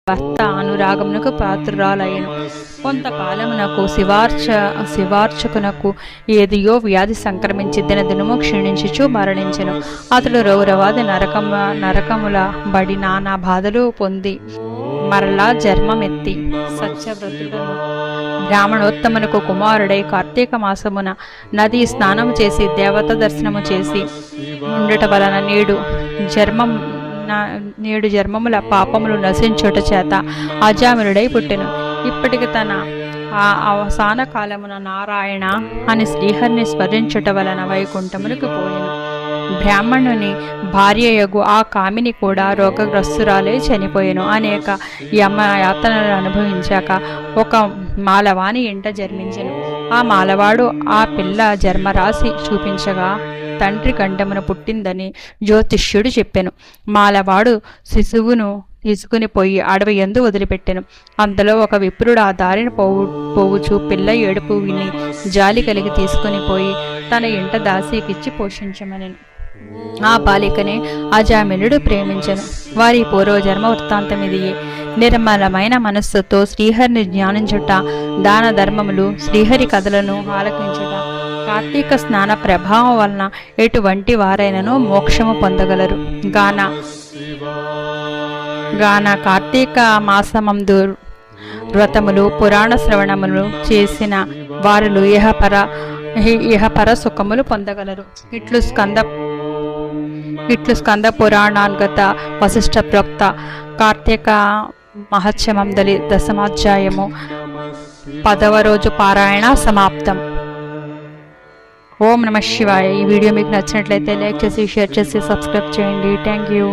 భర్త అనురాగమునకు పాత్రురాలయ్యను. కొంతకాలమునకు శివార్చకునకు ఏదియో వ్యాధి సంక్రమించి దినదినము క్షీణించుచు మరణించెను. అతడు రౌరవాది నరకముల బడి నానా బాధలు పొంది మరలా జన్మమెత్తి సత్యవ్రతుడను బ్రాహ్మణోత్తమునకు కుమారుడై కార్తీక మాసమున నదీ స్నానము చేసి దేవత దర్శనము చేసి ఉండట వలన నేడు జన్మముల పాపములు నశించుట చేత అజామినుడై పుట్టెను. ఇప్పటికి తన ఆ అవసాన కాలమున నారాయణ అని శ్రీహరిని స్మరించుట వలన వైకుంఠమునికి పోయెను. బ్రాహ్మణుని భార్యయగు ఆ కామిని కూడా రోగగ్రస్తురాలే చనిపోయెను. అనేక యాతనలు అనుభవించాక ఒక మాలవాని ఇంట జన్మించెను. ఆ మాలవాడు ఆ పిల్ల జన్మరాశి చూపించగా తండ్రి గండమున పుట్టిందని జ్యోతిష్యుడు చెప్పెను. మాలవాడు శిశువును తీసుకుని పోయి అడవి యందు వదిలిపెట్టెను. అంతలో ఒక విప్రుడు ఆ దారిని పోవుచు పిల్ల ఏడుపు విని జాలి కలిగి తీసుకుని పోయి తన ఇంట దాసీకిచ్చి పోషించమనెను. ఆ బాలికని అజామినుడు ప్రేమించెను. వారి పూర్వజన్మ వృత్తాంతం ఇదియే. నిర్మలమైన మనస్సుతో శ్రీహరిని జ్ఞానించుట, దాన ధర్మములు, శ్రీహరి కథలను ఆలకించుట, కార్తీక స్నాన ప్రభావం వలన ఎటువంటి వారైనను మోక్షము పొందగలరు. గాన కార్తీక మాసమందు వ్రతములు, పురాణ శ్రవణములు చేసిన వారులు ఇహపర సుఖములు పొందగలరు. ఇట్లు స్కంద పురాణాంగత వశిష్ఠ ప్రోక్త కార్తీక మహత్యమందలి 10వ 10వ రోజు పారాయణ సమాప్తం. ఓం నమః శివాయ. ఈ వీడియో మీకు నచ్చినట్లయితే లైక్ చేసి, షేర్ చేసి, సబ్స్క్రైబ్ చేయండి. Thank you.